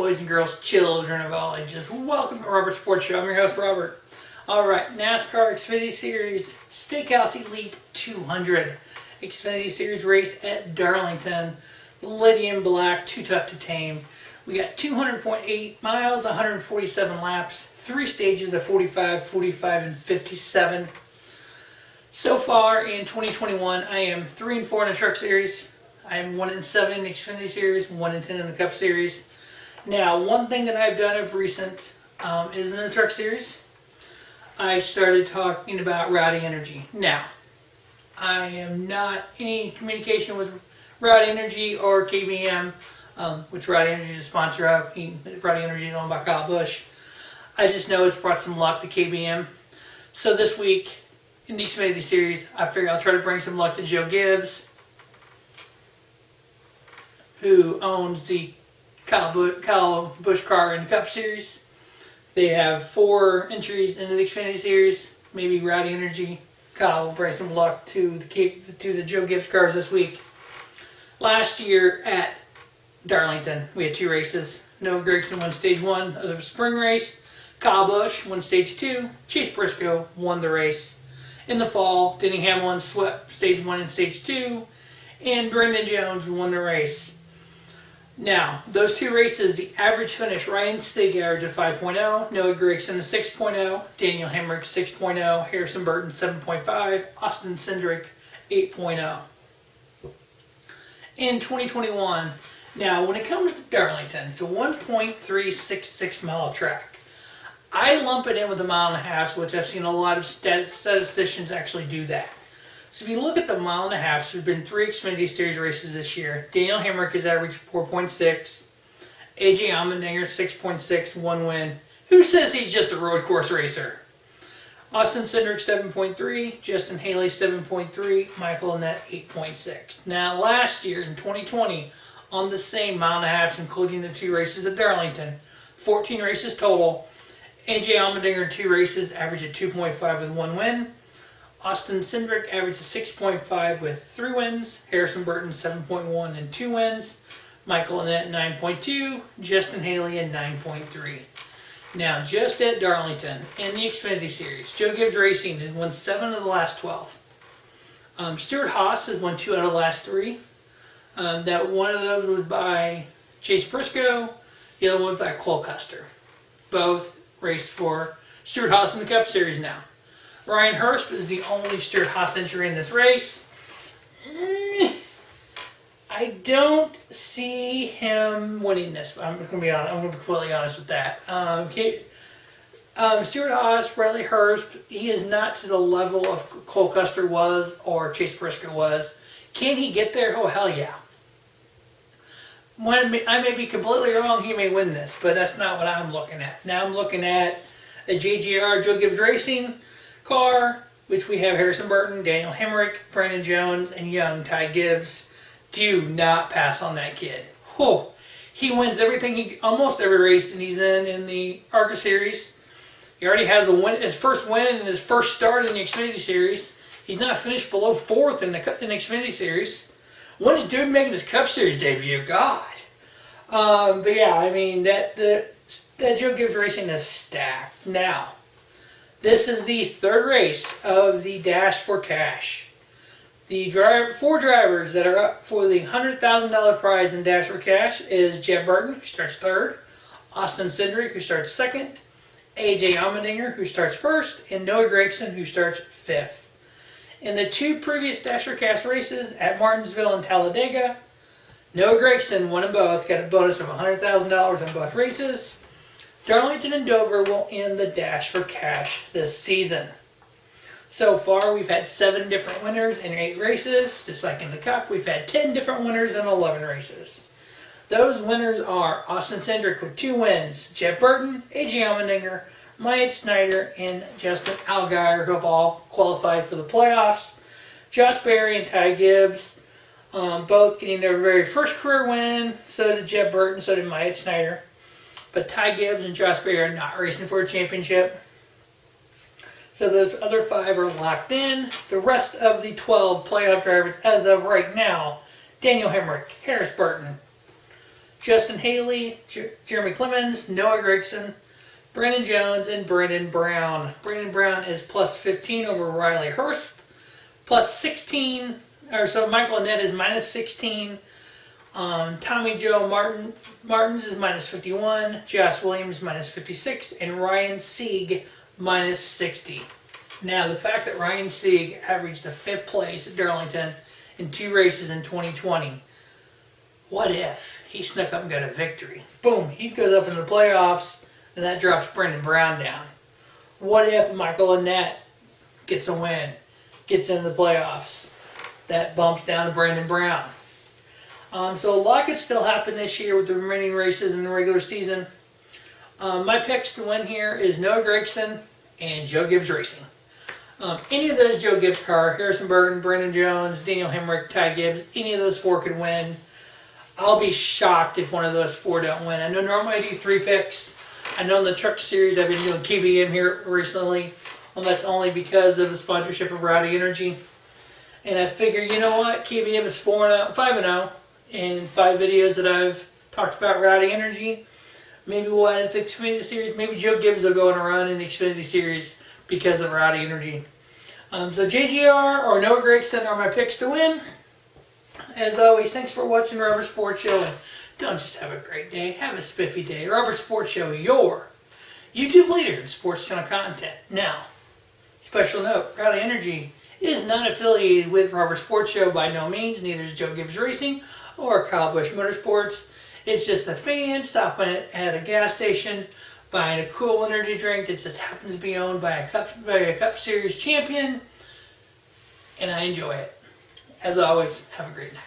boys and girls, children of all ages. Welcome to Robert's Sports Show. I'm your host, Robert. Alright, NASCAR Xfinity Series Steakhouse Elite 200 Xfinity Series race at Darlington. Lady in Black, Too Tough to Tame. We got 200.8 miles, 147 laps, 3 stages of 45, 45, and 57. So far in 2021, I am 3-4 in the Truck Series. I am 1-7 in the Xfinity Series, 1-10 in the Cup Series. Now, one thing that I've done of recent is in the Truck Series. I started talking about Rowdy Energy. Now, I am not in communication with Rowdy Energy or KBM, which Rowdy Energy is a sponsor of. Rowdy Energy is owned by Kyle Busch. I just know it's brought some luck to KBM. So this week, in the Xfinity Series, I figure I'll try to bring some luck to Joe Gibbs, who owns the Kyle Busch car in the Cup Series. They have 4 entries into the Xfinity Series. Maybe Rowdy Energy. Kyle will bring some luck to the Joe Gibbs cars this week. Last year at Darlington, we had 2 races. Noah Gragson won Stage 1 of the spring race. Kyle Busch won Stage 2. Chase Briscoe won the race. In the fall, Denny Hamlin swept Stage 1 and Stage 2. And Brendan Jones won the race. Now, those 2 races, the average finish, Ryan Stig average of 5.0, Noah Gragson a 6.0, Daniel Hemrick 6.0, Harrison Burton 7.5, Austin Cindric 8.0. In 2021, now when it comes to Darlington, it's a 1.366 mile track. I lump it in with the 1.5 miles, which I've seen a lot of statisticians actually do that. So if you look at the 1.5 miles, there's been 3 Xfinity Series races this year. Daniel Hemrick has averaged 4.6. AJ Allmendinger 6.6, 1 win. Who says he's just a road course racer? Austin Cindric 7.3, Justin Haley 7.3, Michael Annett 8.6. Now last year in 2020, on the same 1.5 miles, including the 2 races at Darlington, 14 races total. AJ Allmendinger in 2 races averaged a 2.5 with 1 win. Austin Cindric averaged a 6.5 with 3 wins. Harrison Burton 7.1 and 2 wins. Michael Annett 9.2. Justin Haley at 9.3. Now, just at Darlington in the Xfinity Series, Joe Gibbs Racing has won 7 of the last 12. Stuart Haas has won 2 out of the last 3. That one of those was by Chase Briscoe. The other one was by Cole Custer. Both raced for Stuart Haas in the Cup Series now. Ryan Hurst is the only Stuart Haas entry in this race. I don't see him winning this. I'm going to be honest. I'm going to be completely honest with that. Stuart Haas, Bradley Hurst, he is not to the level of Cole Custer was or Chase Briscoe was. Can he get there? Oh, hell yeah. I may be completely wrong. He may win this, but that's not what I'm looking at. Now I'm looking at a JGR, Joe Gibbs Racing car, which we have Harrison Burton, Daniel Hemrick, Brandon Jones, and young Ty Gibbs. Do not pass on that kid. Whew. He wins everything, almost every race, and he's in the ARCA Series. He already has his first win and his first start in the Xfinity Series. He's not finished below 4th in the Xfinity Series. When's dude making his Cup Series debut? God. But yeah, I mean that Joe Gibbs Racing is stacked. Now, this is the 3rd race of the Dash for Cash. The 4 drivers that are up for the $100,000 prize in Dash for Cash is Jeb Burton, who starts 3rd, Austin Cindric, who starts 2nd, AJ Allmendinger, who starts 1st, and Noah Gragson, who starts 5th. In the 2 previous Dash for Cash races at Martinsville and Talladega, Noah Gragson won them both, got a bonus of $100,000 in both races. Darlington and Dover will end the Dash for Cash this season. So far, we've had 7 different winners in 8 races. Just like in the Cup, we've had 10 different winners in 11 races. Those winners are Austin Cindric with 2 wins, Jeb Burton, AJ Allmendinger, Myatt Snyder, and Justin Allgaier, who have all qualified for the playoffs. Josh Berry and Ty Gibbs, both getting their very first career win. So did Jeb Burton, so did Myatt Snyder. But Ty Gibbs and Josh Berry are not racing for a championship. So those other 5 are locked in. The rest of the 12 playoff drivers as of right now, Daniel Hemrick, Harris Burton, Justin Haley, Jeremy Clemens, Noah Gragson, Brandon Jones, and Brandon Brown. Brandon Brown is plus 15 over Riley Hurst, plus 16, or so Michael Annett is minus 16. Tommy Joe Martins is minus 51, Josh Williams minus 56, and Ryan Sieg minus 60. Now, the fact that Ryan Sieg averaged the 5th place at Darlington in 2 races in 2020, what if he snuck up and got a victory? Boom, he goes up in the playoffs, and that drops Brandon Brown down. What if Michael Annett gets a win, gets into the playoffs? That bumps down to Brandon Brown. So a lot could still happen this year with the remaining races in the regular season. My picks to win here is Noah Gragson and Joe Gibbs Racing. Any of those Joe Gibbs cars, Harrison Burton, Brandon Jones, Daniel Hemrick, Ty Gibbs, any of those 4 could win. I'll be shocked if one of those 4 don't win. I know normally I do 3 picks. I know in the Truck Series I've been doing KBM here recently. Well, that's only because of the sponsorship of Rowdy Energy. And I figure, you know what, KBM is 5-0 in 5 videos that I've talked about Rowdy Energy. Maybe we'll add it to the Xfinity Series. Maybe Joe Gibbs will go on a run in the Xfinity Series because of Rowdy Energy. So JGR or Noah Gragson are my picks to win. As always, thanks for watching Rubber Sports Show. And don't just have a great day, have a spiffy day. Rubber Sports Show, your YouTube leader in sports channel content. Now, special note, Rowdy Energy is not affiliated with Rubber Sports Show by no means. Neither is Joe Gibbs Racing or Kyle Busch Motorsports. It's just a fan stopping at a gas station, buying a cool energy drink that just happens to be owned by a Cup Series champion, and I enjoy it. As always, have a great night.